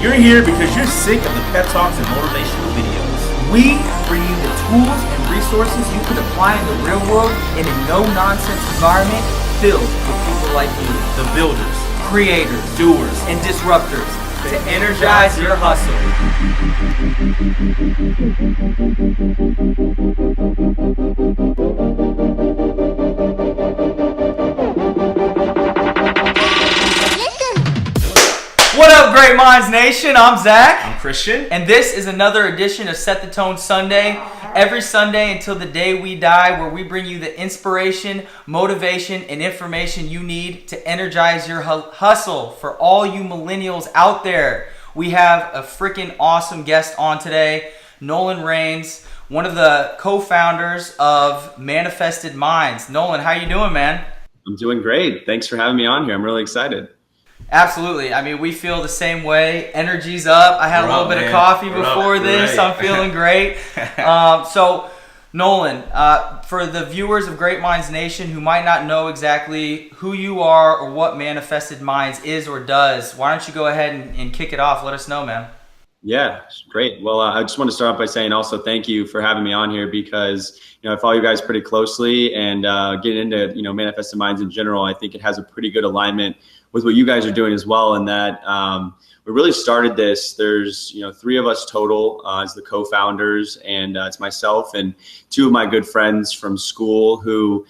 You're here because you're sick of the pep talks and motivational videos. We bring you the tools and resources you can apply in the real world in a no-nonsense environment filled with people like you. The builders, creators, doers, and disruptors to energize your hustle. What up, Great Minds Nation? I'm Zach. I'm Christian. And this is another edition of Set the Tone Sunday. Every Sunday until the day we die, where we bring you the inspiration, motivation, and information you need to energize your hustle. For all you millennials out there, we have a freaking awesome guest on today, Nolan Rains, one of the co-founders of Manifested Minds. Nolan, how you doing, man? I'm doing great. Thanks for having me on here. I'm really excited. Absolutely. I mean, we feel the same way. Energy's up. I had a little bit of coffee before this. I'm feeling great. So, Nolan, for the viewers of Great Minds Nation who might not know exactly who you are or what Manifested Minds is or does, why don't you go ahead and kick it off? Let us know, man. Yeah, great. Well, I just want to start off by saying also thank you for having me on here because, I follow you guys pretty closely and getting into, Manifested Minds in general. I think it has a pretty good alignment with what you guys are doing as well. And that we really started this. There's, three of us total as the co-founders, and it's myself and two of my good friends from school who,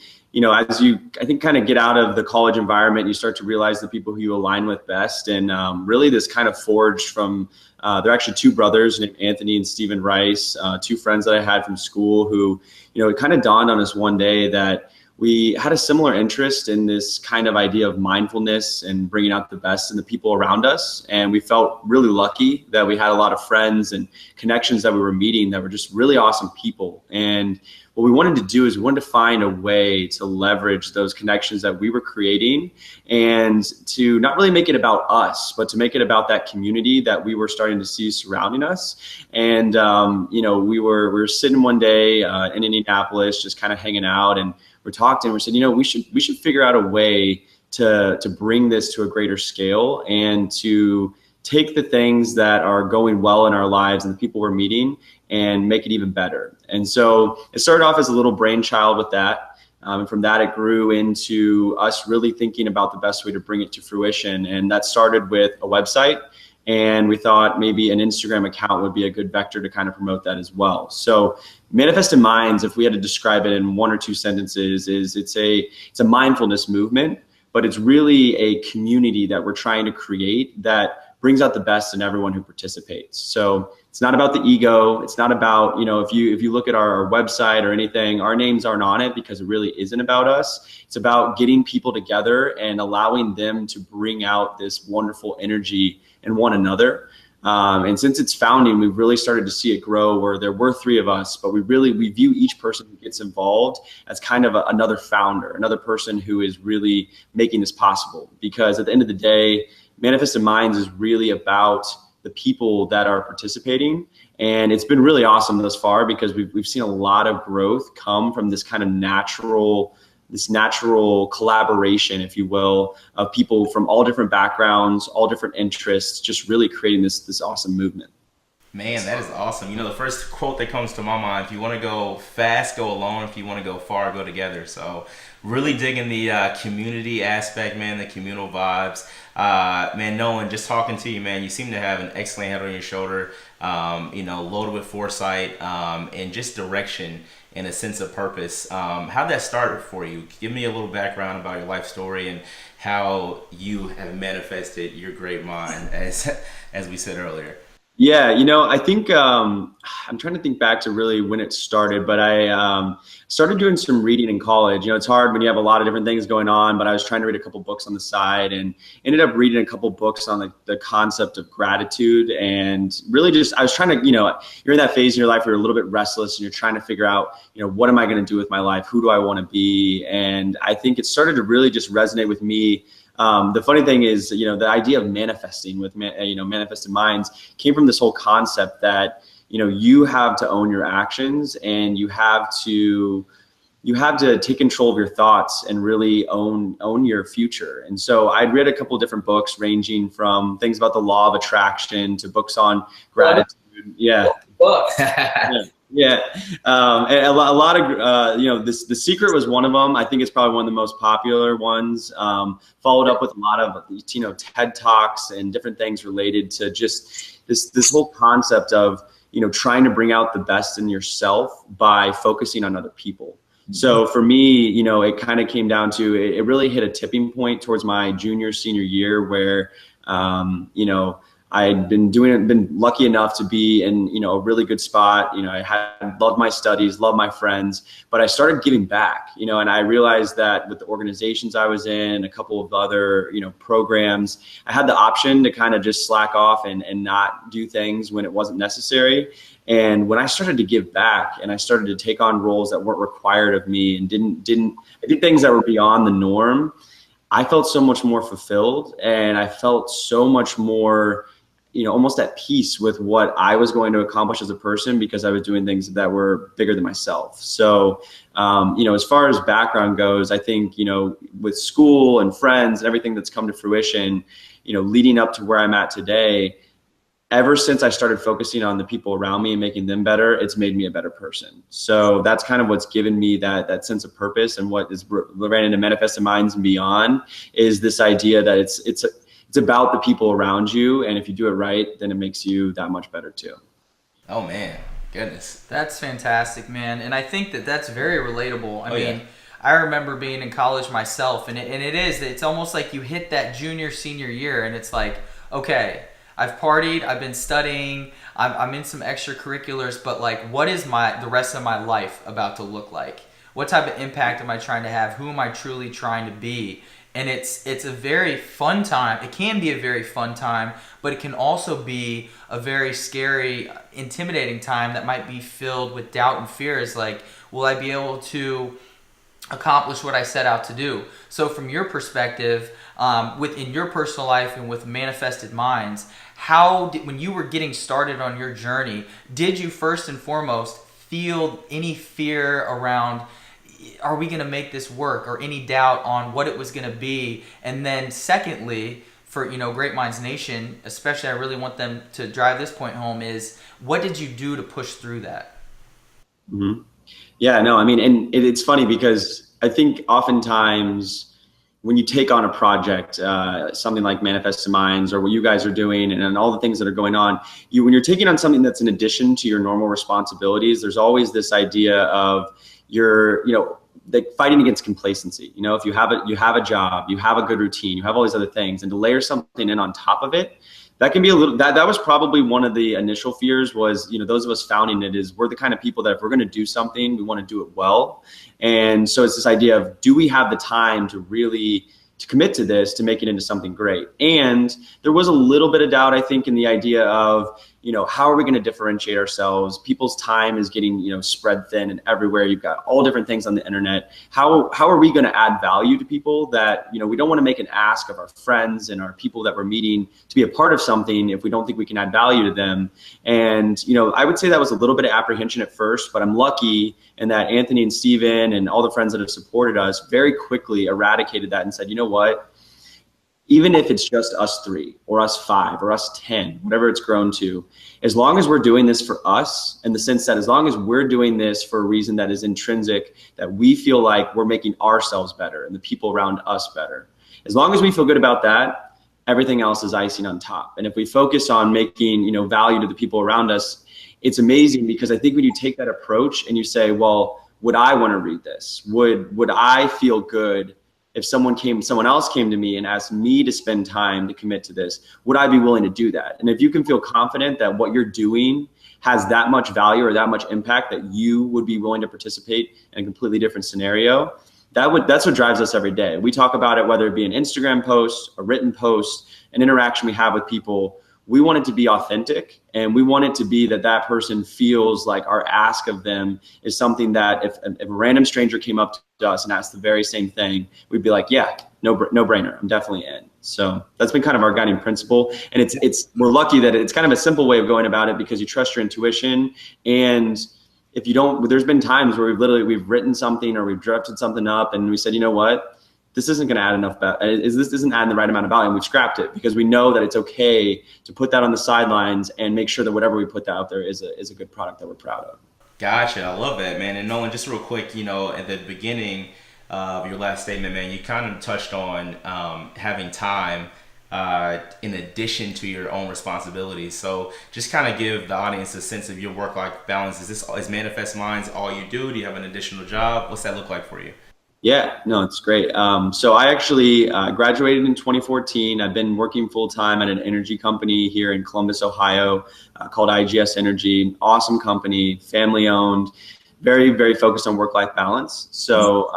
as you, I think, kind of get out of the college environment, you start to realize the people who you align with best. And really this kind of forged from, they're actually two brothers named Anthony and Stephen Rice, two friends that I had from school who, it kind of dawned on us one day that we had a similar interest in this kind of idea of mindfulness and bringing out the best in the people around us. And we felt really lucky that we had a lot of friends and connections that we were meeting that were just really awesome people. And what we wanted to do is we wanted to find a way to leverage those connections that we were creating and to not really make it about us, but to make it about that community that we were starting to see surrounding us. And, we were sitting one day in Indianapolis, just kind of hanging out, and we're talking and we said, we should figure out a way to bring this to a greater scale and to take the things that are going well in our lives and the people we're meeting and make it even better. And so it started off as a little brainchild with that. And from that, it grew into us really thinking about the best way to bring it to fruition. And that started with a website. And we thought maybe an Instagram account would be a good vector to kind of promote that as well. So Manifested Minds, if we had to describe it in one or two sentences, is it's a mindfulness movement, but it's really a community that we're trying to create that brings out the best in everyone who participates. So it's not about the ego. It's not about, if you look at our website or anything, our names aren't on it because it really isn't about us. It's about getting people together and allowing them to bring out this wonderful energy in one another. And since its founding, we've really started to see it grow where there were three of us, but we view each person who gets involved as kind of another founder, another person who is really making this possible. Because at the end of the day, Manifested Minds is really about the people that are participating. And it's been really awesome thus far because we've seen a lot of growth come from this kind of natural collaboration, if you will, of people from all different backgrounds, all different interests, just really creating this awesome movement. Man, that is awesome. The first quote that comes to my mind, if you want to go fast, go alone. If you want to go far, go together. So really digging the community aspect, man, the communal vibes. Man, Nolan, just talking to you, man, you seem to have an excellent head on your shoulder, loaded with foresight and just direction and a sense of purpose. How'd that start for you? Give me a little background about your life story and how you have manifested your great mind, as we said earlier. Yeah, I think I'm trying to think back to really when it started, but I started doing some reading in college. It's hard when you have a lot of different things going on, but I was trying to read a couple books on the side and ended up reading a couple books on the concept of gratitude. And really just, I was trying to, you're in that phase in your life where you're a little bit restless and you're trying to figure out, what am I going to do with my life? Who do I want to be? And I think it started to really just resonate with me. The funny thing is, the idea of manifesting with, Manifested Minds came from this whole concept that, you have to own your actions and you have to you have to take control of your thoughts and really own your future. And so I'd read a couple of different books, ranging from things about the law of attraction to books on gratitude. Yeah. Books. Yeah. Yeah. And a lot of, The Secret was one of them. I think it's probably one of the most popular ones. Followed up with a lot of, TED Talks and different things related to just this whole concept of, trying to bring out the best in yourself by focusing on other people. So for me, it kind of came down to, it really hit a tipping point towards my senior year where, I'd been lucky enough to be in, a really good spot. I loved my studies, loved my friends, but I started giving back, and I realized that with the organizations I was in, a couple of other, programs, I had the option to kind of just slack off and not do things when it wasn't necessary. And when I started to give back and I started to take on roles that weren't required of me and I did things that were beyond the norm, I felt so much more fulfilled, and I felt so much more, almost at peace with what I was going to accomplish as a person, because I was doing things that were bigger than myself. So, as far as background goes, I think, with school and friends and everything that's come to fruition, leading up to where I'm at today, ever since I started focusing on the people around me and making them better, it's made me a better person. So that's kind of what's given me that sense of purpose, and what is ran into Manifested Minds and beyond is this idea that it's about the people around you. And if you do it right, then it makes you that much better too. Oh man, goodness. That's fantastic, man. And I think that's very relatable. I mean, I remember being in college myself, and it's almost like you hit that senior year, and it's like, okay, I've partied, I've been studying, I'm in some extracurriculars, but like, what is the rest of my life about to look like? What type of impact am I trying to have? Who am I truly trying to be? And it's a very fun time. It can be a very fun time, but it can also be a very scary, intimidating time that might be filled with doubt and fear. Is like, will I be able to accomplish what I set out to do? So from your perspective, within your personal life and with Manifested Minds, when you were getting started on your journey, did you first and foremost feel any fear around, are we going to make this work, or any doubt on what it was going to be? And then secondly, for Great Minds Nation, especially, I really want them to drive this point home, is what did you do to push through that? Mm-hmm. Yeah, no, I mean, and it's funny because I think oftentimes when you take on a project, something like Manifested Minds or what you guys are doing and all the things that are going on, when you're taking on something that's in addition to your normal responsibilities, there's always this idea of you're, like fighting against complacency. If you have a job, you have a good routine, you have all these other things, and to layer something in on top of it, that can be a little, that was probably one of the initial fears was, those of us founding it, is we're the kind of people that if we're going to do something, we want to do it well. And so it's this idea of, do we have the time to really to commit to this, to make it into something great? And there was a little bit of doubt, I think, in the idea of, how are we going to differentiate ourselves? People's time is getting, spread thin and everywhere. You've got all different things on the internet. How are we going to add value to people that, we don't want to make an ask of our friends and our people that we're meeting to be a part of something if we don't think we can add value to them? And, I would say that was a little bit of apprehension at first, but I'm lucky in that Anthony and Steven and all the friends that have supported us very quickly eradicated that and said, you know what? Even if it's just us 3 or us 5 or us 10, whatever it's grown to, as long as we're doing this for us, in the sense that as long as we're doing this for a reason that is intrinsic, that we feel like we're making ourselves better and the people around us better, as long as we feel good about that, everything else is icing on top. And if we focus on making, value to the people around us, it's amazing, because I think when you take that approach and you say, well, would I want to read this? Would I feel good if someone else came to me and asked me to spend time to commit to this? Would I be willing to do that? And if you can feel confident that what you're doing has that much value or that much impact that you would be willing to participate in a completely different scenario, that's what drives us every day. We talk about it, whether it be an Instagram post, a written post, an interaction we have with people. We want it to be authentic, and we want it to be that person feels like our ask of them is something that if a random stranger came up to us and asked the very same thing, we'd be like, yeah, no brainer, I'm definitely in. So that's been kind of our guiding principle. And we're lucky that it's kind of a simple way of going about it, because you trust your intuition, and if you don't, there's been times where we've written something or we've drafted something up and we said, you know what, this isn't going to add enough this isn't adding the right amount of value, and we've scrapped it because we know that it's okay to put that on the sidelines and make sure that whatever we put that out there is a good product that we're proud of. Gotcha. I love that, man. And Nolan, just real quick, at the beginning of your last statement, man, you kind of touched on having time in addition to your own responsibilities. So just kind of give the audience a sense of your work-life balance. Is Manifest Minds all you do? Do you have an additional job? What's that look like for you? Yeah, no, it's great. So I actually graduated in 2014. I've been working full time at an energy company here in Columbus, Ohio, called IGS Energy. Awesome company, family owned, very, very focused on work-life balance. So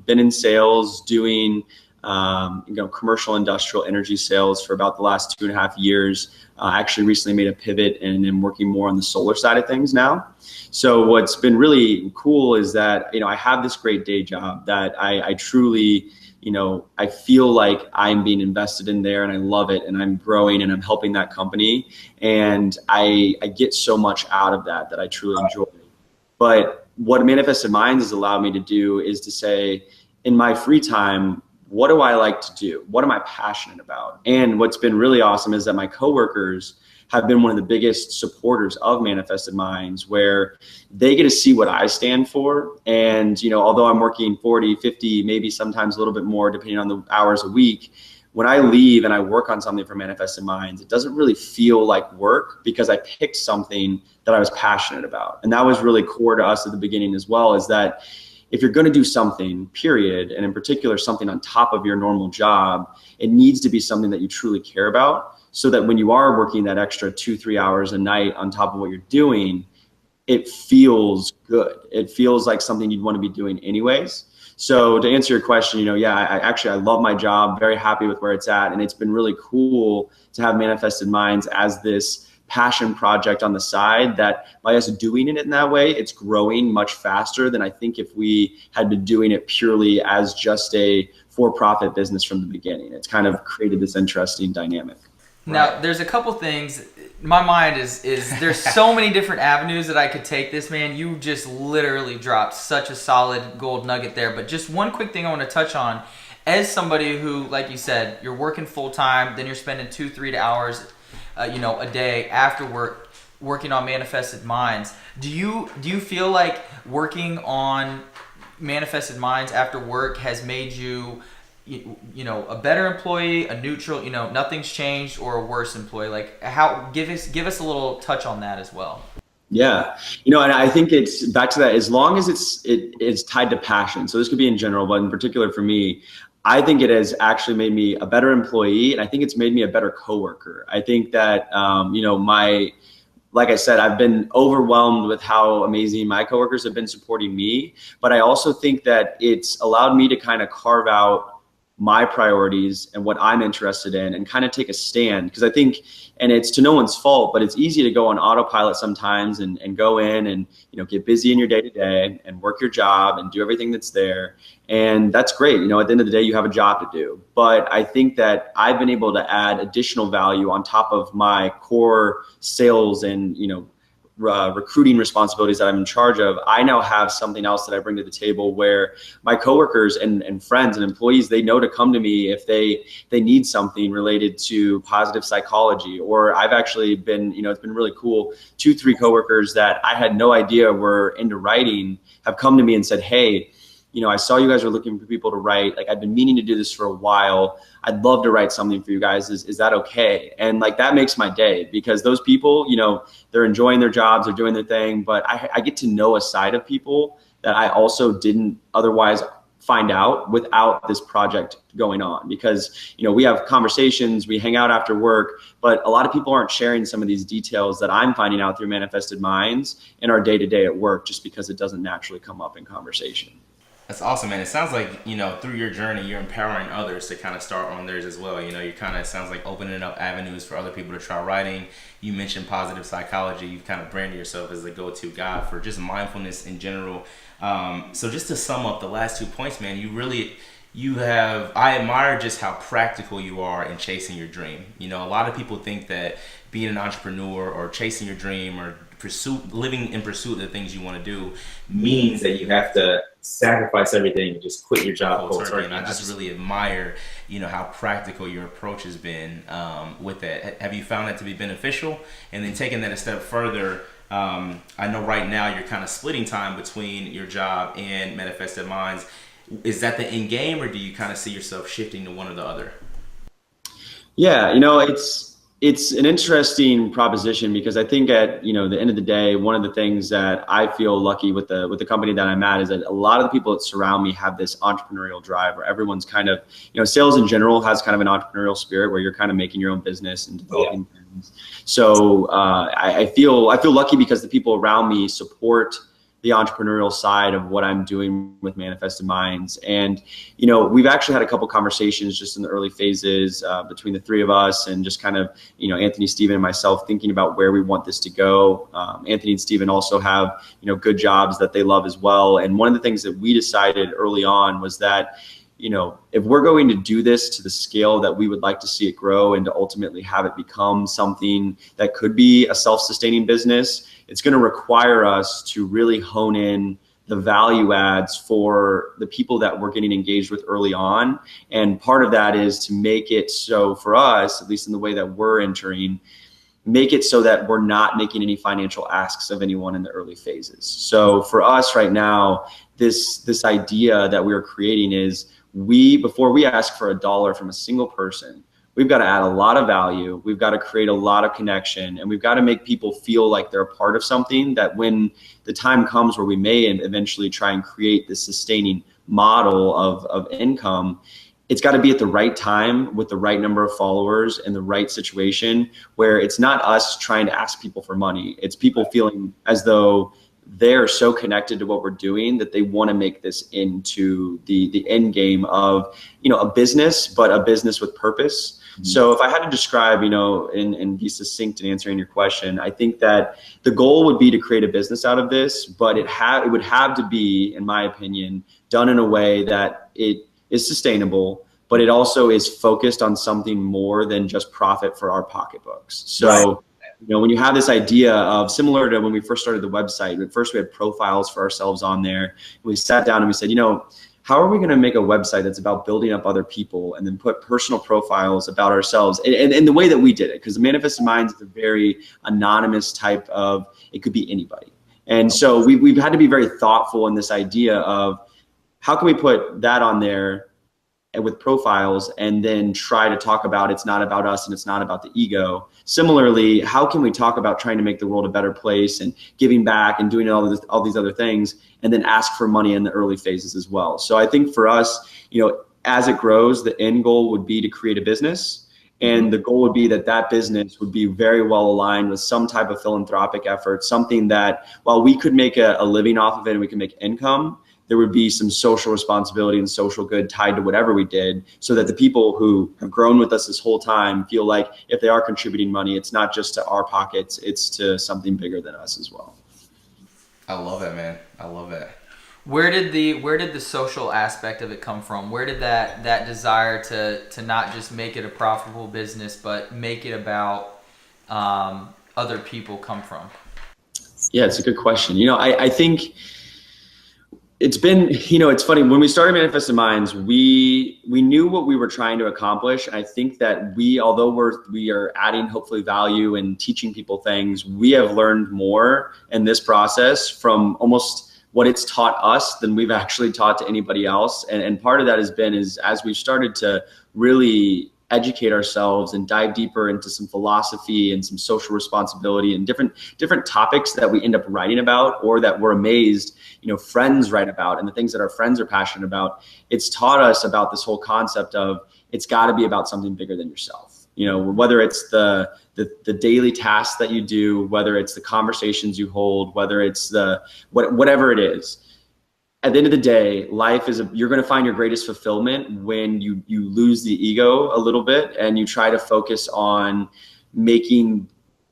been in sales doing commercial industrial energy sales for about the last 2.5 years. Actually recently made a pivot and am working more on the solar side of things now. So what's been really cool is that, I have this great day job that I truly, I feel like I'm being invested in there and I love it and I'm growing and I'm helping that company. And I get so much out of that I truly enjoy. But what Manifested Minds has allowed me to do is to say, in my free time, what do I like to do? What am I passionate about? And what's been really awesome is that my coworkers have been one of the biggest supporters of Manifested Minds, where they get to see what I stand for. And, although I'm working 40, 50, maybe sometimes a little bit more, depending on the hours a week, when I leave and I work on something for Manifested Minds, it doesn't really feel like work because I picked something that I was passionate about. And that was really core to us at the beginning as well, is that if you're going to do something, period, and in particular something on top of your normal job, it needs to be something that you truly care about, so that when you are working that extra 2-3 hours a night on top of what you're doing, it feels good. It feels like something you'd want to be doing anyways. So to answer your question, I love my job, very happy with where it's at. And it's been really cool to have Manifested Minds as this passion project on the side that by us doing it in that way, it's growing much faster than I think if we had been doing it purely as just a for-profit business from the beginning. It's kind of created this interesting dynamic. Now, there's a couple things. My mind is there's so many different avenues that I could take this, man. You just literally dropped such a solid gold nugget there. But just one quick thing I want to touch on. As somebody who, like you said, you're working full time, then you're spending 2-3 hours a day after work working on Manifested Minds. Do you feel like working on Manifested Minds after work has made you a better employee, a neutral, nothing's changed, or a worse employee? Like, how, give us a little touch on that as well. Yeah, and I think it's back to that, as long as it's tied to passion. So this could be in general, but in particular for me, I think it has actually made me a better employee, and I think it's made me a better coworker. I think that, like I said, I've been overwhelmed with how amazing my coworkers have been supporting me, but I also think that it's allowed me to kind of carve out my priorities and what I'm interested in and kind of take a stand. Because I think, and it's to no one's fault, but it's easy to go on autopilot sometimes and go in and, get busy in your day to day and work your job and do everything that's there. And that's great. At the end of the day, you have a job to do. But I think that I've been able to add additional value on top of my core sales and, recruiting responsibilities that I'm in charge of. I now have something else that I bring to the table where my coworkers and friends and employees, they know to come to me if they need something related to positive psychology. Or I've actually been, it's been really cool. 2-3 coworkers that I had no idea were into writing have come to me and said, hey, I saw you guys are looking for people to write. Like, I've been meaning to do this for a while. I'd love to write something for you guys. Is that okay? And like, that makes my day, because those people, they're enjoying their jobs, they're doing their thing, but I get to know a side of people that I also didn't otherwise find out without this project going on. Because, we have conversations, we hang out after work, but a lot of people aren't sharing some of these details that I'm finding out through Manifested Minds in our day-to-day at work, just because it doesn't naturally come up in conversation. That's awesome, man. It sounds like, through your journey, you're empowering others to kind of start on theirs as well. You kind of, sounds like opening up avenues for other people to try writing. You mentioned positive psychology. You've kind of branded yourself as the go-to guy for just mindfulness in general. So just to sum up the last 2 points, man, you really, I admire just how practical you are in chasing your dream. You know, a lot of people think that being an entrepreneur or chasing your dream or living in pursuit of the things you want to do means that you have to sacrifice everything and just quit your job cold turkey. And I just really admire, you know, how practical your approach has been with that. Have you found that to be beneficial? And then taking that a step further, I know right now you're kind of splitting time between your job and Manifested Minds. Is that the end game, or do you kind of see yourself shifting to one or the other? Yeah, you know, it's an interesting proposition because I think at, you know, the end of the day, one of the things that I feel lucky with the company that I'm at is that a lot of the people that surround me have this entrepreneurial drive where everyone's kind of, you know, sales in general has kind of an entrepreneurial spirit where you're kind of making your own business and developing things. So I feel lucky because the people around me support the entrepreneurial side of what I'm doing with Manifested Minds. And, you know, we've actually had a couple conversations just in the early phases between the three of us and just kind of, you know, Anthony, Steven, and myself thinking about where we want this to go. Anthony and Steven also have, you know, good jobs that they love as well. And one of the things that we decided early on was that, you know, if we're going to do this to the scale that we would like to see it grow and to ultimately have it become something that could be a self-sustaining business, it's going to require us to really hone in the value adds for the people that we're getting engaged with early on. And part of that is to make it so for us, at least in the way that we're entering, make it so that we're not making any financial asks of anyone in the early phases. So for us right now, this idea that we're creating is before we ask for $1 from a single person, we've got to add a lot of value. We've got to create a lot of connection, and we've got to make people feel like they're a part of something that when the time comes where we may eventually try and create this sustaining model of income, it's got to be at the right time with the right number of followers in the right situation where it's not us trying to ask people for money. It's people feeling as though they're so connected to what we're doing that they want to make this into the end game of, you know, a business, but a business with purpose. Mm-hmm. So if I had to describe, you know, and be succinct in answering your question, I think that the goal would be to create a business out of this, but it would have to be, in my opinion, done in a way that it is sustainable, but it also is focused on something more than just profit for our pocketbooks. So, right. You know, when you have this idea of similar to when we first started the website, at first we had profiles for ourselves on there. We sat down and we said, you know, how are we going to make a website that's about building up other people and then put personal profiles about ourselves? And the way that we did it, because the Manifested Minds is a very anonymous type of, it could be anybody. And so we've had to be very thoughtful in this idea of how can we put that on there with profiles and then try to talk about it's not about us and it's not about the ego. Similarly, how can we talk about trying to make the world a better place and giving back and doing all these other things and then ask for money in the early phases as well. So I think for us, you know, as it grows, the end goal would be to create a business. And the goal would be that business would be very well aligned with some type of philanthropic effort, something that while we could make a living off of it and we can make income, there would be some social responsibility and social good tied to whatever we did so that the people who have grown with us this whole time feel like if they are contributing money, it's not just to our pockets, it's to something bigger than us as well. I love that, man. I love that. Where did the social aspect of it come from? Where did that desire to not just make it a profitable business, but make it about other people come from? Yeah, it's a good question. You know, I think it's been, you know, it's funny when we started Manifested Minds, we knew what we were trying to accomplish. And I think that although we are adding hopefully value and teaching people things, we have learned more in this process from almost what it's taught us than we've actually taught to anybody else. And part of that has been as we've started to really educate ourselves and dive deeper into some philosophy and some social responsibility and different topics that we end up writing about or that we're amazed, you know, friends write about and the things that our friends are passionate about. It's taught us about this whole concept of it's got to be about something bigger than yourself. You know, whether it's the daily tasks that you do, whether it's the conversations you hold, whether it's whatever it is. At the end of the day, life is you're going to find your greatest fulfillment when you lose the ego a little bit and you try to focus on making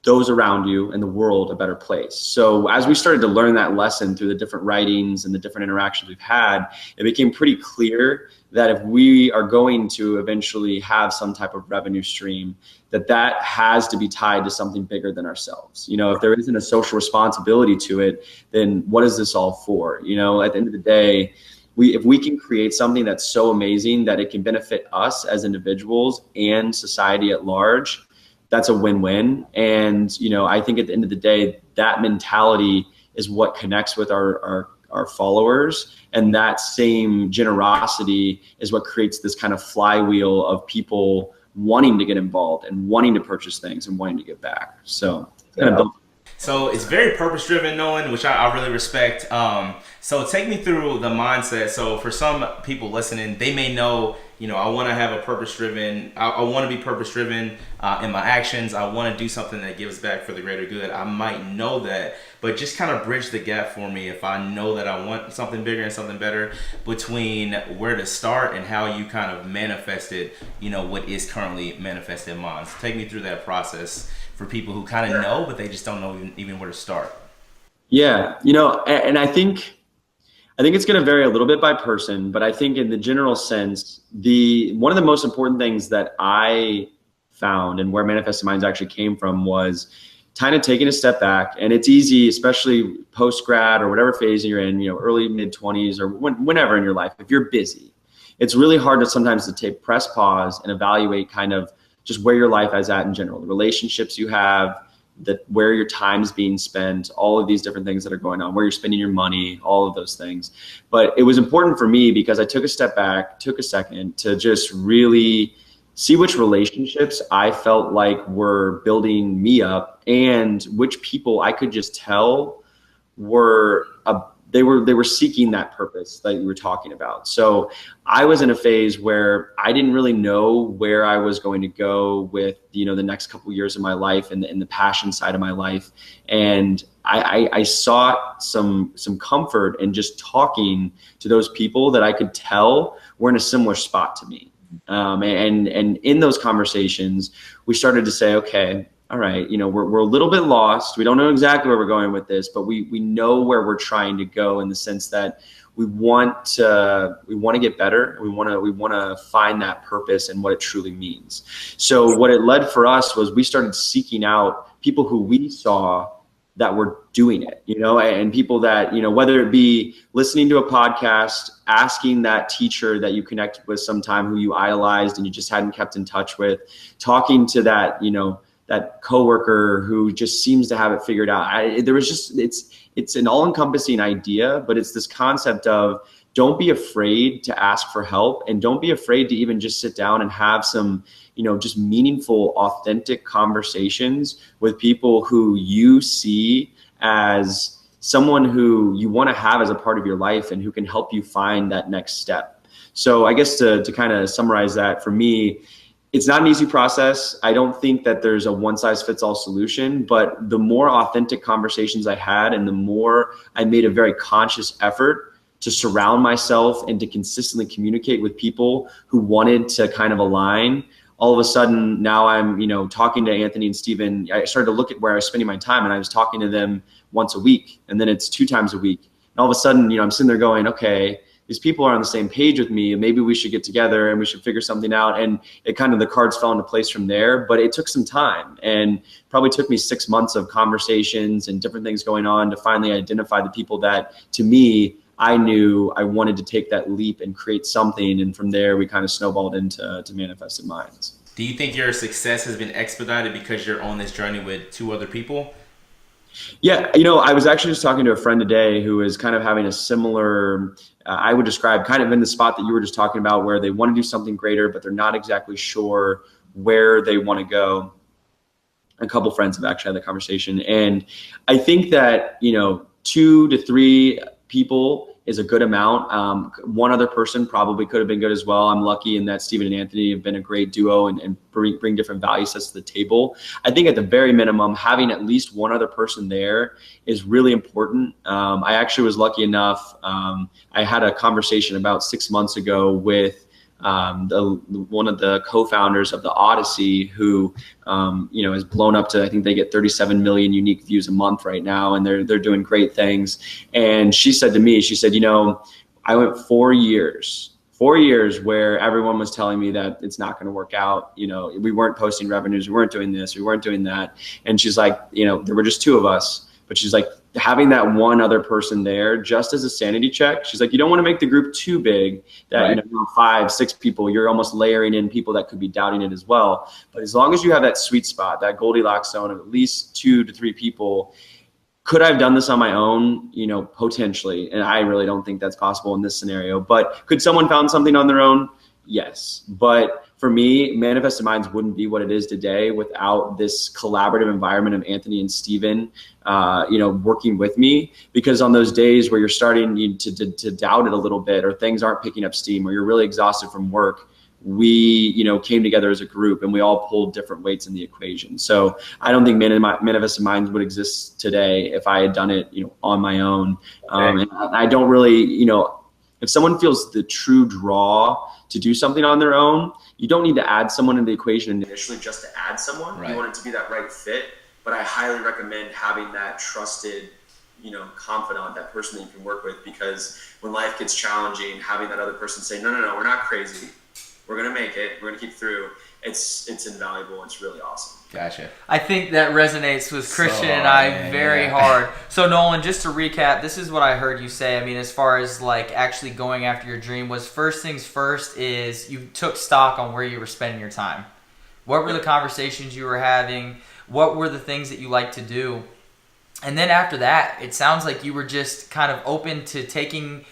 those around you and the world a better place. So as we started to learn that lesson through the different writings and the different interactions we've had, it became pretty clear that if we are going to eventually have some type of revenue stream, that has to be tied to something bigger than ourselves. You know, if there isn't a social responsibility to it, then what is this all for? You know, at the end of the day, if we can create something that's so amazing that it can benefit us as individuals and society at large, that's a win-win. And, you know, I think at the end of the day, that mentality is what connects with our followers. And that same generosity is what creates this kind of flywheel of people wanting to get involved and wanting to purchase things and wanting to give back. So kind of built. So it's very purpose driven, Nolan, which I really respect. So take me through the mindset. So for some people listening, they may know, you know, I want to have a purpose driven, I want to be purpose driven in my actions. I want to do something that gives back for the greater good. I might know that, but just kind of bridge the gap for me if I know that I want something bigger and something better, between where to start and how you kind of manifested, you know, what is currently manifested in mine. So take me through that process for people who kind of know, but they just don't know even where to start. Yeah, you know, and I think it's going to vary a little bit by person, but I think in the general sense, one of the most important things that I found and where Manifested Minds actually came from was kind of taking a step back. And it's easy, especially post-grad or whatever phase you're in, you know, early mid-20s or whenever in your life, if you're busy, it's really hard to sometimes to press pause and evaluate kind of just where your life is at in general, the relationships you have, where your time is being spent, all of these different things that are going on, where you're spending your money, all of those things. But it was important for me because I took a step back, took a second to just really see which relationships I felt like were building me up and which people I could just tell they were seeking that purpose that you were talking about. So I was in a phase where I didn't really know where I was going to go with, you know, the next couple of years of my life and the passion side of my life. And I sought some comfort in just talking to those people that I could tell were in a similar spot to me. And in those conversations, we started to say, okay, all right, you know, we're a little bit lost. We don't know exactly where we're going with this, but we know where we're trying to go in the sense that we want to get better. We want to find that purpose and what it truly means. So what it led for us was we started seeking out people who we saw that were doing it, you know, and people that, you know, whether it be listening to a podcast, asking that teacher that you connected with sometime who you idolized and you just hadn't kept in touch with, talking to that, you know, that coworker who just seems to have it figured out. It's an all-encompassing idea, but it's this concept of don't be afraid to ask for help and don't be afraid to even just sit down and have some, you know, just meaningful, authentic conversations with people who you see as someone who you want to have as a part of your life and who can help you find that next step. So I guess to kind of summarize that, for me, it's not an easy process. I don't think that there's a one-size-fits-all solution, but the more authentic conversations I had and the more I made a very conscious effort to surround myself and to consistently communicate with people who wanted to kind of align, all of a sudden now I'm, you know, talking to Anthony and Steven. I started to look at where I was spending my time and I was talking to them once a week and then it's 2 times a week. And all of a sudden, you know, I'm sitting there going, okay, these people are on the same page with me and maybe we should get together and we should figure something out. And it kind of, the cards fell into place from there, but it took some time and probably took me 6 months of conversations and different things going on to finally identify the people that, to me, I knew I wanted to take that leap and create something. And from there, we kind of snowballed into Manifested Minds. Do you think your success has been expedited because you're on this journey with 2 other people? Yeah, you know, I was actually just talking to a friend today who is kind of having a similar, I would describe kind of in the spot that you were just talking about, where they want to do something greater, but they're not exactly sure where they want to go. A couple friends have actually had the conversation. And I think that, you know, 2 to 3 people is a good amount. One other person probably could have been good as well. I'm lucky in that Steven and Anthony have been a great duo and bring different value sets to the table. I think at the very minimum, having at least one other person there is really important. I actually was lucky enough. I had a conversation about 6 months ago with one of the co-founders of the Odyssey, who has blown up to, I think they get 37 million unique views a month right now, and they're doing great things. And she said to me, she said, I went 4 years where everyone was telling me that it's not going to work out. We weren't posting revenues, we weren't doing this, we weren't doing that. And she's like, there were just two of us, but she's like, having that one other person there just as a sanity check. She's like, you don't want to make the group too big that, right. 5, 6 people, you're almost layering in people that could be doubting it as well. But as long as you have that sweet spot, that Goldilocks zone of at least 2 to 3 people. Could I have done this on my own? Potentially. And I really don't think that's possible in this scenario. But could someone found something on their own? Yes. But for me, Manifested Minds wouldn't be what it is today without this collaborative environment of Anthony and Steven, working with me. Because on those days where you're starting to doubt it a little bit, or things aren't picking up steam, or you're really exhausted from work, we came together as a group, and we all pulled different weights in the equation. So I don't think Manifested Minds would exist today if I had done it on my own. And I don't really, if someone feels the true draw to do something on their own, you don't need to add someone in the equation initially just to add someone. Right. You want it to be that right fit. But I highly recommend having that trusted confidant, that person that you can work with, because when life gets challenging, having that other person say, no, we're not crazy, we're going to make it, we're going to keep through, it's invaluable. It's really awesome. Gotcha. I think that resonates with Christian and I very hard. So Nolan, just to recap, this is what I heard you say. I mean, as far as like actually going after your dream, was first things first is you took stock on where you were spending your time. What were the conversations you were having? What were the things that you like to do? And then after that, it sounds like you were just kind of open to taking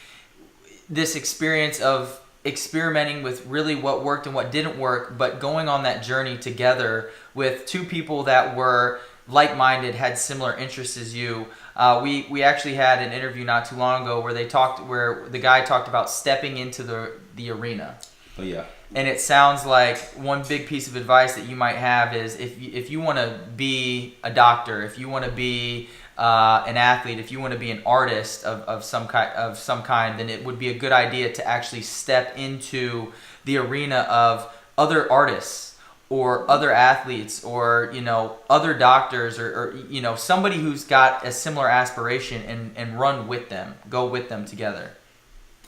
this experience of experimenting with really what worked and what didn't work, but going on that journey together with 2 people that were like-minded, had similar interests as you. We actually had an interview not too long ago where the guy talked about stepping into the arena. Oh yeah. And it sounds like one big piece of advice that you might have is if you want to be a doctor, if you want to be an athlete, if you want to be an artist of some kind, then it would be a good idea to actually step into the arena of other artists or other athletes or other doctors or somebody who's got a similar aspiration and run with them, go with them together.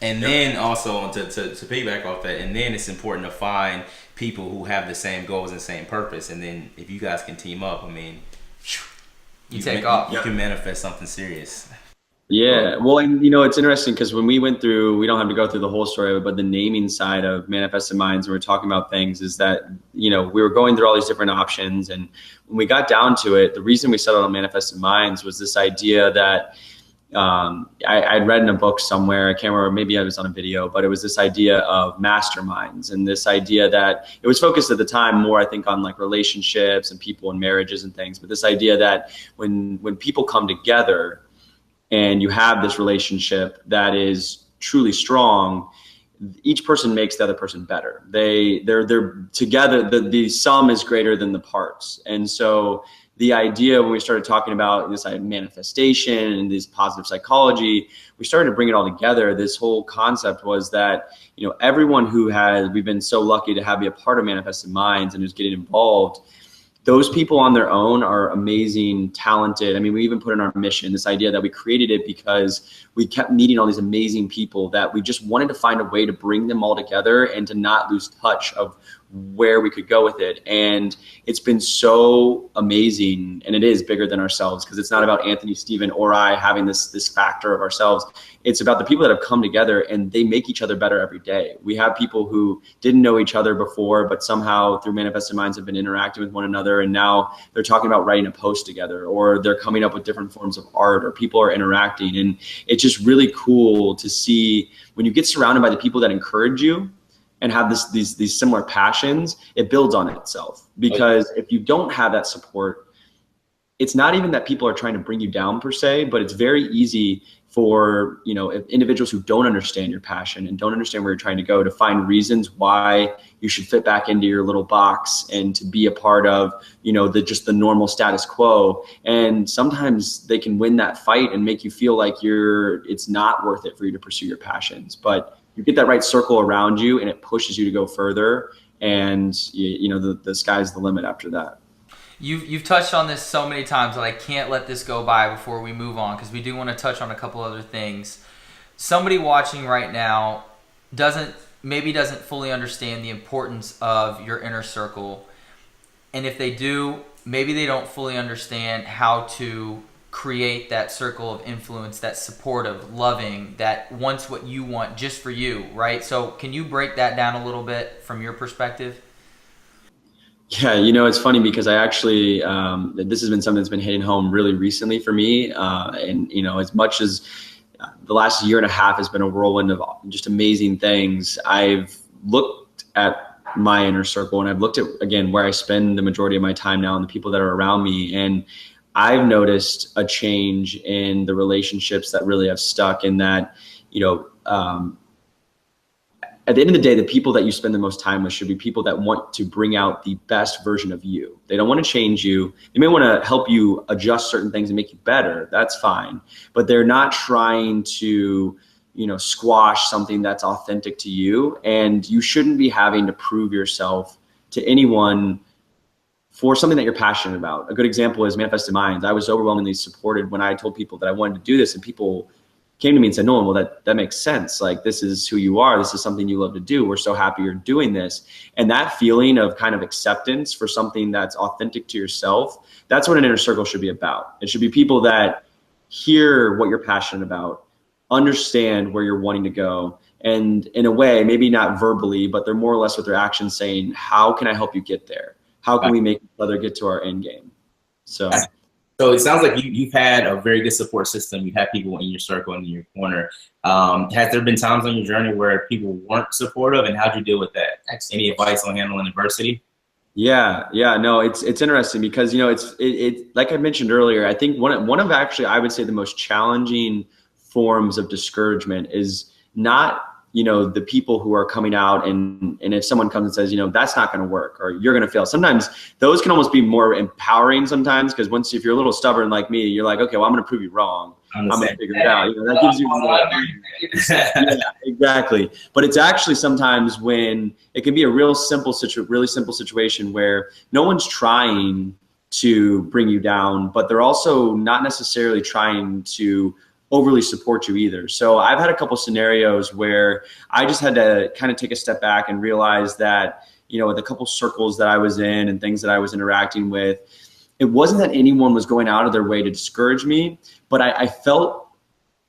And then also to piggyback off that, and then it's important to find people who have the same goals and same purpose. And then if you guys can team up, I mean, you take off. You can manifest something serious. Yeah. Well, and it's interesting because when we went through, we don't have to go through the whole story, but the naming side of Manifested Minds, when we're talking about things, is that, we were going through all these different options. And when we got down to it, the reason we settled on Manifested Minds was this idea that I'd read in a book somewhere, I can't remember, maybe I was on a video, but it was this idea of masterminds, and this idea that it was focused at the time more, I think, on like relationships and people and marriages and things. But this idea that when people come together and you have this relationship that is truly strong, each person makes the other person better. They're together. The sum is greater than the parts. And so the idea when we started talking about this manifestation and this positive psychology, we started to bring it all together. This whole concept was that, everyone we've been so lucky to have be a part of Manifested Minds and who's getting involved, those people on their own are amazing, talented. I mean, we even put in our mission this idea that we created it because we kept meeting all these amazing people that we just wanted to find a way to bring them all together and to not lose touch of where we could go with it. And it's been so amazing, and it is bigger than ourselves because it's not about Anthony, Steven, or I having this factor of ourselves. It's about the people that have come together and they make each other better every day. We have people who didn't know each other before, but somehow through Manifested Minds have been interacting with one another, and now they're talking about writing a post together, or they're coming up with different forms of art, or people are interacting. And it's just really cool to see when you get surrounded by the people that encourage you and have these similar passions, it builds on itself. Because if you don't have that support, it's not even that people are trying to bring you down per se, but it's very easy for individuals who don't understand your passion and don't understand where you're trying to go to find reasons why you should fit back into your little box and to be a part of just the normal status quo. And sometimes they can win that fight and make you feel like it's not worth it for you to pursue your passions. But you get that right circle around you, and it pushes you to go further. And the sky's the limit after that. You've touched on this so many times that I can't let this go by before we move on, because we do want to touch on a couple other things. Somebody watching right now doesn't fully understand the importance of your inner circle. And if they do, maybe they don't fully understand how to create that circle of influence that's supportive, loving, that wants what you want just for you, right? So can you break that down a little bit from your perspective? Yeah, it's funny because I actually, this has been something that's been hitting home really recently for me. And, as much as the last year and a half has been a whirlwind of just amazing things, I've looked at my inner circle, and I've looked at, again, where I spend the majority of my time now and the people that are around me. And I've noticed a change in the relationships that really have stuck, in that, at the end of the day, the people that you spend the most time with should be people that want to bring out the best version of you. They don't want to change you. They may want to help you adjust certain things and make you better. That's fine. But they're not trying to, squash something that's authentic to you. And you shouldn't be having to prove yourself to anyone for something that you're passionate about. A good example is Manifested Minds. I was overwhelmingly supported when I told people that I wanted to do this, and people came to me and said, Nolan, well, that makes sense. Like, this is who you are. This is something you love to do. We're so happy you're doing this. And that feeling of kind of acceptance for something that's authentic to yourself, that's what an inner circle should be about. It should be people that hear what you're passionate about, understand where you're wanting to go, and in a way, maybe not verbally, but they're more or less with their actions saying, how can I help you get there? How can we make each other get to our end game? So it sounds like you've had a very good support system. You have people in your circle and in your corner. Has there been times on your journey where people weren't supportive, and how'd you deal with that? Any advice on handling adversity? Yeah, no, it's interesting because, it's like I mentioned earlier, I think one of actually, I would say, the most challenging forms of discouragement is not, the people who are coming out and if someone comes and says, that's not going to work, or you're going to fail. Sometimes those can almost be more empowering sometimes, because if you're a little stubborn like me, you're like, okay, well, I'm going to prove you wrong. I'm going to figure it out. That gives you yeah, exactly. But it's actually sometimes when it can be a really simple situation where no one's trying to bring you down, but they're also not necessarily trying to overly support you either. So I've had a couple scenarios where I just had to kind of take a step back and realize that, with a couple circles that I was in and things that I was interacting with, it wasn't that anyone was going out of their way to discourage me, but I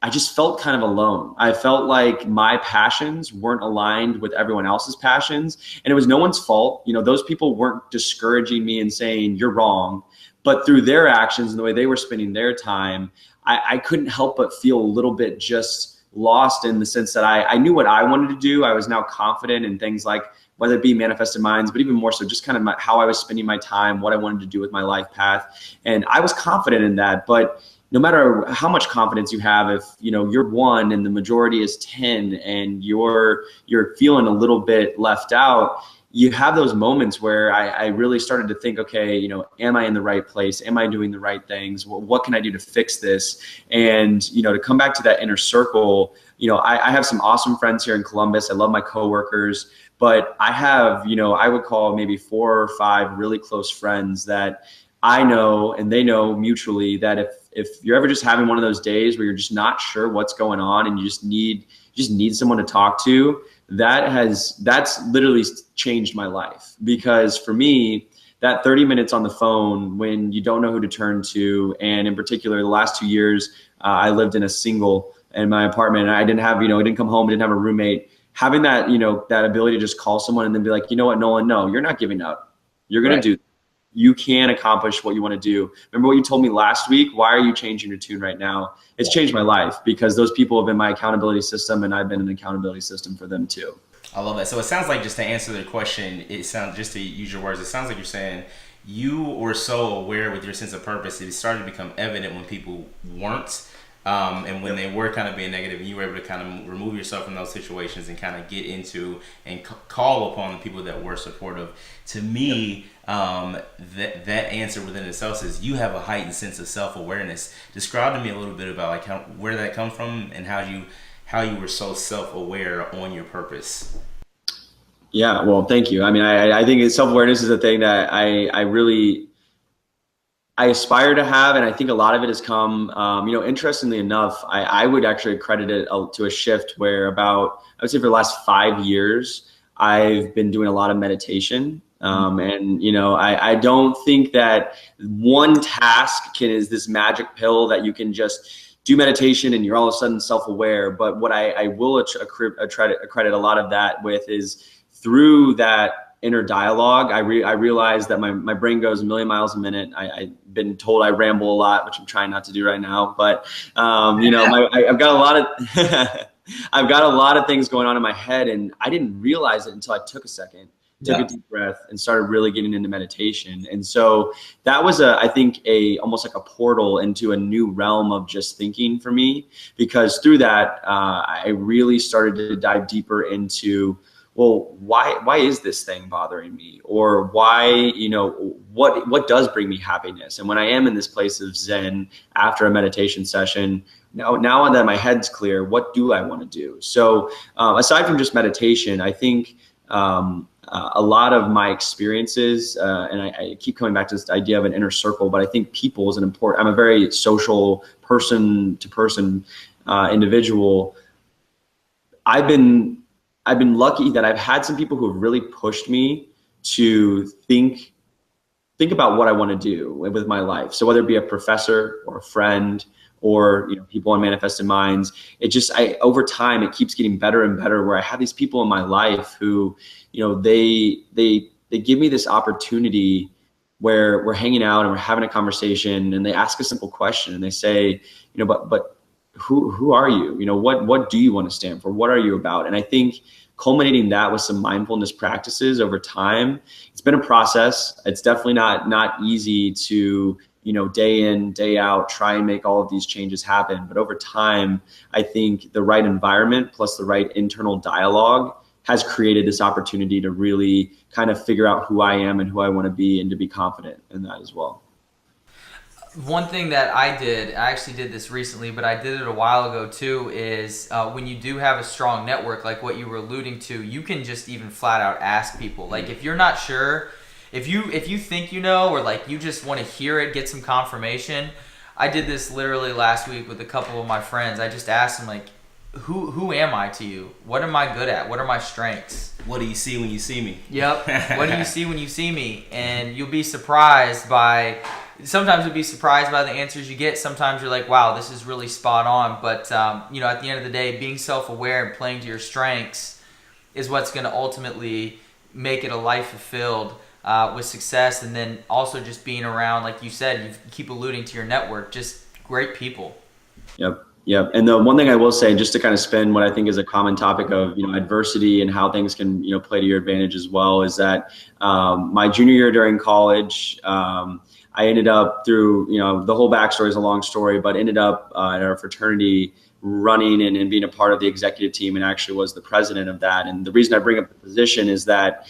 just felt kind of alone. I felt like my passions weren't aligned with everyone else's passions, and it was no one's fault. Those people weren't discouraging me and saying you're wrong, but through their actions and the way they were spending their time, I couldn't help but feel a little bit just lost, in the sense that I knew what I wanted to do. I was now confident in things like, whether it be Manifested Minds, but even more so just kind of how I was spending my time, what I wanted to do with my life path. And I was confident in that. But no matter how much confidence you have, if you're 1 and the majority is 10 and you're feeling a little bit left out, you have those moments where I really started to think, okay, am I in the right place? Am I doing the right things? What can I do to fix this? And, to come back to that inner circle, I have some awesome friends here in Columbus. I love my coworkers, but I have, I would call maybe 4 or 5 really close friends that I know, and they know mutually, that if you're ever just having one of those days where you're just not sure what's going on and you just need someone to talk to, that's literally changed my life. Because for me, that 30 minutes on the phone when you don't know who to turn to, and in particular, the last 2 years, I lived in a single in my apartment, and I didn't have, I didn't come home, I didn't have a roommate. Having that, that ability to just call someone and then be like, you know what, Nolan, no, you're not giving up. You're going to do. You can accomplish what you want to do. Remember what you told me last week? Why are you changing your tune right now? It's changed my life, because those people have been my accountability system, and I've been an accountability system for them too. I love that. So it sounds like, just to answer the question, just to use your words, it sounds like you're saying you were so aware with your sense of purpose, it started to become evident when people weren't. And when they were kind of being negative, and you were able to kind of remove yourself from those situations and kind of get into and call upon the people that were supportive. To me, that answer within itself says you have a heightened sense of self-awareness. Describe to me a little bit about where that comes from and how you how you were so self-aware on your purpose. Yeah, well, thank you. I mean, I think self-awareness is a thing that I really, I aspire to have, and I think a lot of it has come, interestingly enough, I would actually credit it to a shift where about, I would say for the last 5 years, I've been doing a lot of meditation. And, I don't think that one task is this magic pill that you can just do meditation and you're all of a sudden self-aware. But what I will credit a lot of that with is through that inner dialogue, I realized that my brain goes a million miles a minute. I've been told I ramble a lot, which I'm trying not to do right now. But I've got a lot of I've got a lot of things going on in my head, and I didn't realize it until I took a second, took a deep breath, and started really getting into meditation. And so that was I think almost like a portal into a new realm of just thinking for me, because through that I really started to dive deeper into, well, why is this thing bothering me? Or why, what does bring me happiness? And when I am in this place of Zen after a meditation session, now that my head's clear, what do I want to do? So aside from just meditation, I think a lot of my experiences, and I keep coming back to this idea of an inner circle, but I think people is I'm a very social person to person individual. I've been lucky that I've had some people who have really pushed me to think about what I want to do with my life. So whether it be a professor or a friend or people on Manifested Minds, over time it keeps getting better and better, where I have these people in my life who, they give me this opportunity where we're hanging out and we're having a conversation, and they ask a simple question and they say, but who are you? What do you want to stand for? What are you about? And I think culminating that with some mindfulness practices over time, it's been a process. It's definitely not easy to, day in, day out, try and make all of these changes happen. But over time, I think the right environment plus the right internal dialogue has created this opportunity to really kind of figure out who I am and who I want to be, and to be confident in that as well. One thing that I actually did this recently, but I did it a while ago too, is when you do have a strong network, like what you were alluding to, you can just even flat out ask people. Like if you're not sure, if you think or like you just want to hear it, get some confirmation. I did this literally last week with a couple of my friends. I just asked them, like, who am I to you? What am I good at? What are my strengths? What do you see when you see me? Yep. What do you see when you see me? And you'll be surprised by... Sometimes you'll be surprised by the answers you get. Sometimes you're like, wow, this is really spot on. But, at the end of the day, being self-aware and playing to your strengths is what's going to ultimately make it a life fulfilled with success. And then also just being around, like you said, you keep alluding to your network, just great people. Yep. And the one thing I will say, just to kind of spin what I think is a common topic of, adversity and how things can, play to your advantage as well, is that my junior year during college, I ended up through, the whole backstory is a long story, but ended up at our fraternity running and being a part of the executive team, and actually was the president of that. And the reason I bring up the position is that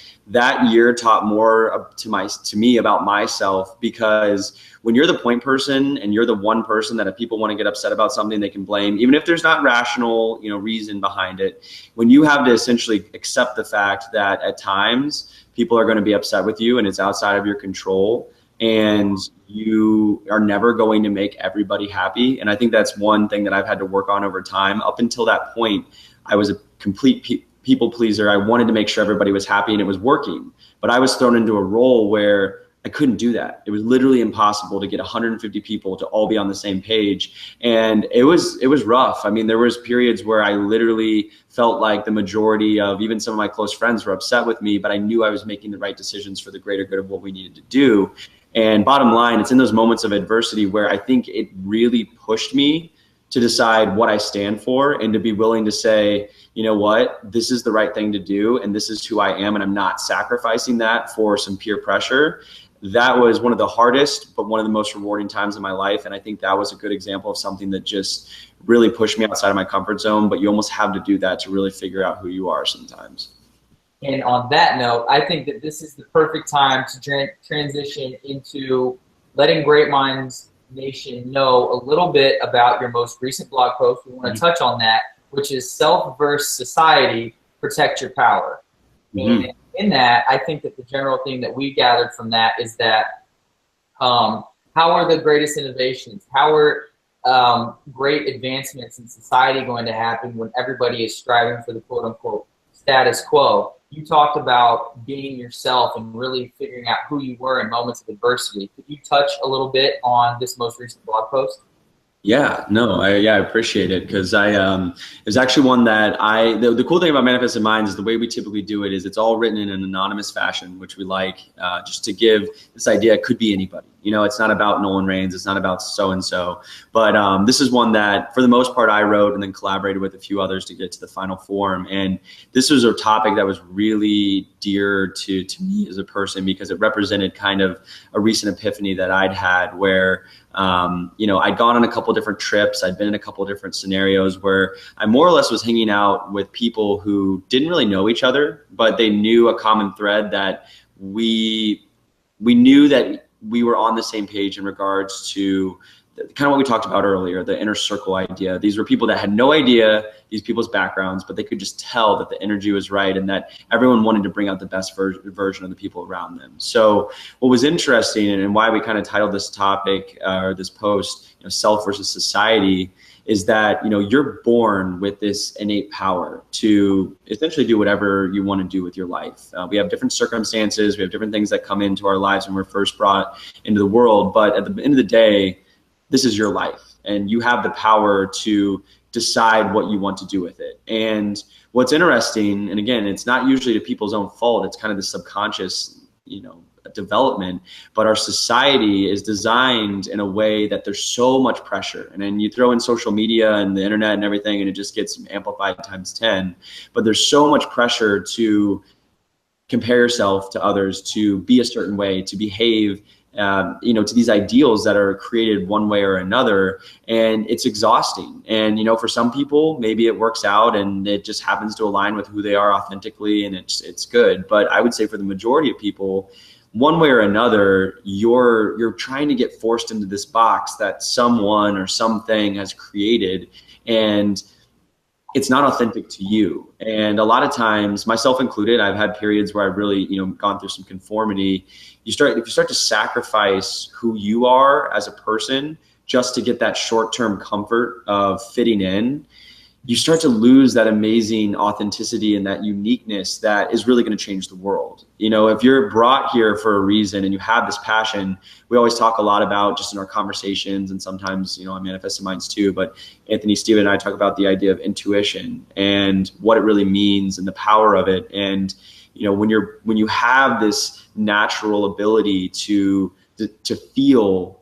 year taught more to me about myself, because when you're the point person and you're the one person that if people want to get upset about something, they can blame, even if there's not rational, reason behind it. When you have to essentially accept the fact that at times people are going to be upset with you and it's outside of your control, and you are never going to make everybody happy. And I think that's one thing that I've had to work on over time. Up until that point, I was a complete people pleaser. I wanted to make sure everybody was happy, and it was working. But I was thrown into a role where I couldn't do that. It was literally impossible to get 150 people to all be on the same page. And it was rough. I mean, there was periods where I literally felt like the majority of even some of my close friends were upset with me, but I knew I was making the right decisions for the greater good of what we needed to do. And bottom line, it's in those moments of adversity where I think it really pushed me to decide what I stand for, and to be willing to say, you know what, this is the right thing to do, and this is who I am, and I'm not sacrificing that for some peer pressure. That was one of the hardest, but one of the most rewarding times in my life. And I think that was a good example of something that just really pushed me outside of my comfort zone. But you almost have to do that to really figure out who you are sometimes. And on that note, I think that this is the perfect time to transition into letting Great Minds Nation know a little bit about your most recent blog post. We want to touch on that. which is self versus society, protect your power. Mm-hmm. And in that, I think that the general thing that we gathered from that is that how are the greatest innovations? How are great advancements in society going to happen when everybody is striving for the quote unquote status quo? You talked about being yourself and really figuring out who you were in moments of adversity. Could you touch a little bit on this most recent blog post? Yeah, no, I appreciate it, because it's actually one that the cool thing about Manifested Minds is the way we typically do it is it's all written in an anonymous fashion, which we like, just to give this idea it could be anybody. You know, it's not about Nolan Rains, it's not about so-and-so, but this is one that for the most part I wrote and then collaborated with a few others to get to the final form. And this was a topic that was really dear to me as a person, because it represented kind of a recent epiphany that I'd had where you know, I'd gone on a couple different trips. I'd been in a couple different scenarios where I more or less was hanging out with people who didn't really know each other, but they knew a common thread that we knew that we were on the same page in regards to kind of what we talked about earlier, the inner circle idea. These were people that had no idea these people's backgrounds, but they could just tell that the energy was right and that everyone wanted to bring out the best version of the people around them. So what was interesting, and why we kind of titled this topic or this post, you know, self versus society, is that, you know, you're born with this innate power to essentially do whatever you want to do with your life. We have different circumstances, we have different things that come into our lives when we're first brought into the world, but at the end of the day, this is your life and you have the power to decide what you want to do with it. And what's interesting, and again, it's not usually to people's own fault, it's kind of the subconscious, you know, development, but our society is designed in a way that there's so much pressure. And then you throw in social media and the internet and everything, and it just gets amplified times 10. But there's so much pressure to compare yourself to others, to be a certain way, to behave you know, to these ideals that are created one way or another, and it's exhausting. And, you know, for some people, maybe it works out and it just happens to align with who they are authentically, and it's good. But I would say for the majority of people, one way or another, you're trying to get forced into this box that someone or something has created, and it's not authentic to you. And a lot of times, myself included, I've had periods where I've really, you know, gone through some conformity. If you start to sacrifice who you are as a person just to get that short-term comfort of fitting in, you start to lose that amazing authenticity and that uniqueness that is really going to change the world. You know, if you're brought here for a reason and you have this passion, we always talk a lot about, just in our conversations, and sometimes, you know, on Manifested Minds too, but Anthony, Steven, and I talk about the idea of intuition and what it really means and the power of it. And, you know, when you have this natural ability to feel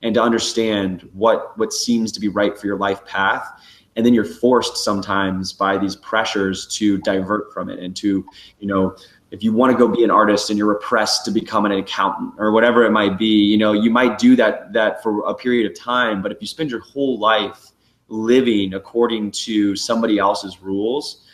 and to understand what seems to be right for your life path, and then you're forced sometimes by these pressures to divert from it and to, you know, if you want to go be an artist and you're repressed to become an accountant or whatever it might be, you know, you might do that for a period of time. But if you spend your whole life living according to somebody else's rules,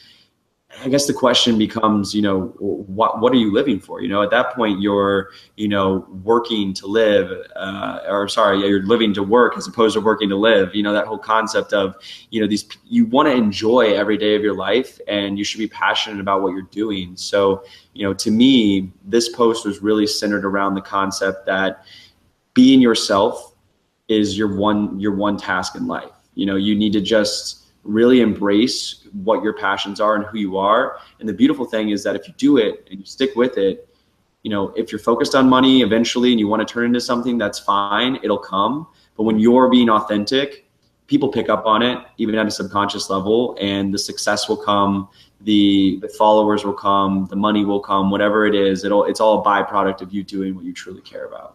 I guess the question becomes, you know, what are you living for? You know, at that point, you're, you know, working to live, you're living to work as opposed to working to live. You know, that whole concept of, you know, you want to enjoy every day of your life, and you should be passionate about what you're doing. So, you know, to me, this post was really centered around the concept that being yourself is your one task in life. You know, you need to just really embrace what your passions are and who you are. And the beautiful thing is that if you do it and you stick with it, you know, if you're focused on money eventually and you want to turn into something, that's fine, it'll come. But when you're being authentic, people pick up on it, even at a subconscious level, and the success will come, the followers will come, the money will come, whatever it is, it's all a byproduct of you doing what you truly care about.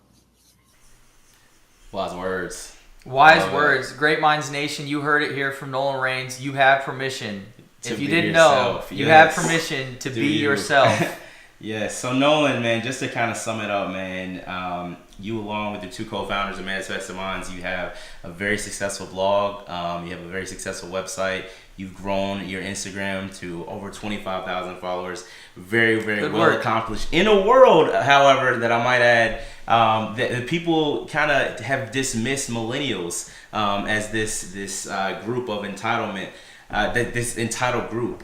Wise words. Wise words. Great Minds Nation, you heard it here from Nolan Rains. You have permission. If you didn't know, you have permission to be yourself. Yes. So Nolan, man, just to kind of sum it up, man, you along with your two co-founders of Manifested Minds, you have a very successful blog. You have a very successful website. You've grown your Instagram to over 25,000 followers. Very, very well accomplished. In a world, however, that I might add, that people kind of have dismissed millennials as this group of entitlement. this entitled group.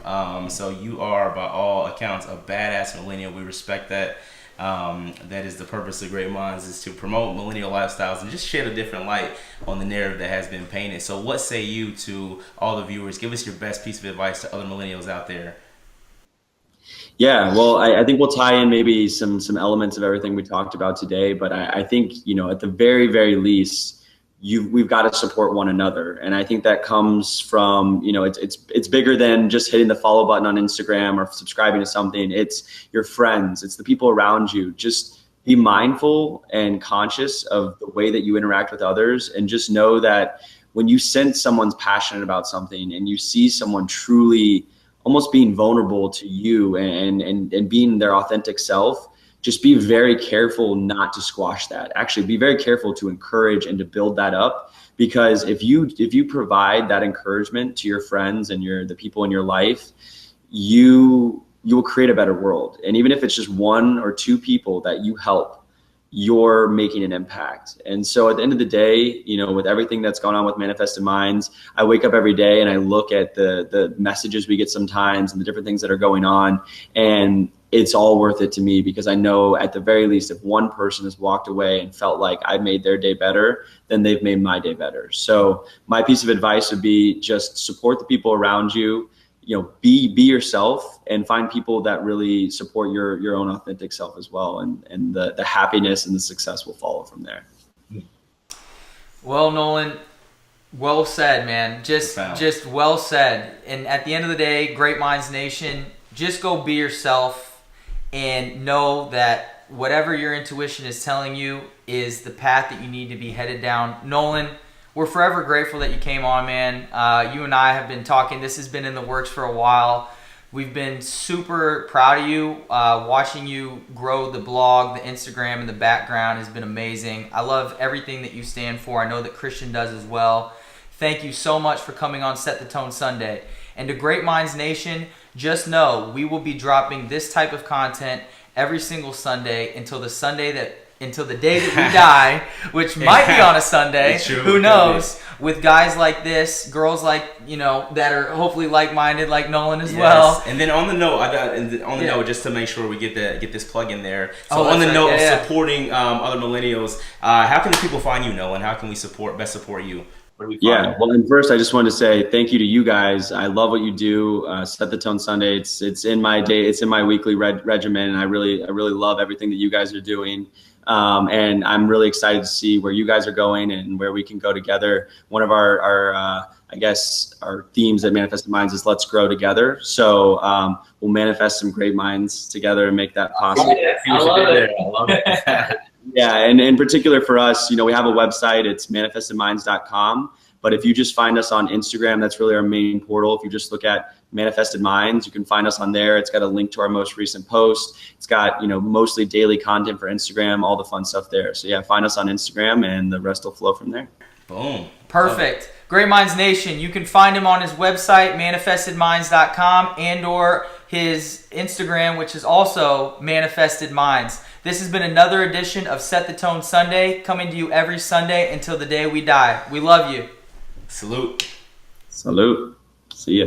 So you are, by all accounts, a badass millennial. We respect that. That is the purpose of Great Minds, is to promote millennial lifestyles and just shed a different light on the narrative that has been painted. So what say you to all the viewers? Give us your best piece of advice to other millennials out there. Yeah, well, I think we'll tie in maybe some elements of everything we talked about today, but I think, at the very, very least, we've got to support one another. And I think that comes from, it's bigger than just hitting the follow button on Instagram or subscribing to something. It's your friends, it's the people around you. Just be mindful and conscious of the way that you interact with others, and just know that when you sense someone's passionate about something and you see someone truly almost being vulnerable to you and being their authentic self, just be very careful not to squash that. Actually, be very careful to encourage and to build that up, because if you provide that encouragement to your friends and the people in your life, you will create a better world. And even if it's just one or two people that you help, you're making an impact. And so at the end of the day, with everything that's going on with Manifested Minds, I wake up every day and I look at the messages we get sometimes and the different things that are going on, and it's all worth it to me, because I know at the very least, if one person has walked away and felt like I made their day better, then they've made my day better. So my piece of advice would be just support the people around you. Be yourself, and find people that really support your own authentic self as well. And the happiness and the success will follow from there. Well, Nolan, well said, man. Just well said. And at the end of the day, Great Minds Nation, just go be yourself and know that whatever your intuition is telling you is the path that you need to be headed down. Nolan, we're forever grateful that you came on, man. You and I have been talking. This has been in the works for a while. We've been super proud of you. Watching you grow the blog, the Instagram, and the background has been amazing. I love everything that you stand for. I know that Christian does as well. Thank you so much for coming on Set the Tone Sunday. And to Great Minds Nation, just know we will be dropping this type of content every single Sunday until the day that we die, which might be on a Sunday. Who knows? With guys like this, girls like, that are hopefully like-minded, like Nolan as well. And then on the note, just to make sure we get this plug in there. So on the note of supporting other millennials, how can the people find you, Nolan? How can we best support you? Well, and first, I just want to say thank you to you guys. I love what you do. Set the Tone Sunday. It's in my day. It's in my weekly regimen, and I really love everything that you guys are doing. And I'm really excited to see where you guys are going and where we can go together. One of our themes at Manifested Minds is let's grow together. So we'll manifest some great minds together and make that possible. I love it. Yeah, and in particular for us, we have a website. It's manifestedminds.com. But if you just find us on Instagram, that's really our main portal. If you just look at Manifested Minds, you can find us on there. It's got a link to our most recent post. It's got, mostly daily content for Instagram, all the fun stuff there. So yeah, find us on Instagram and the rest will flow from there. Boom. Perfect. Great Minds Nation, you can find him on his website, manifestedminds.com, and or his Instagram, which is also Manifested Minds. This has been another edition of Set the Tone Sunday, coming to you every Sunday until the day we die. We love you. Salute. See ya.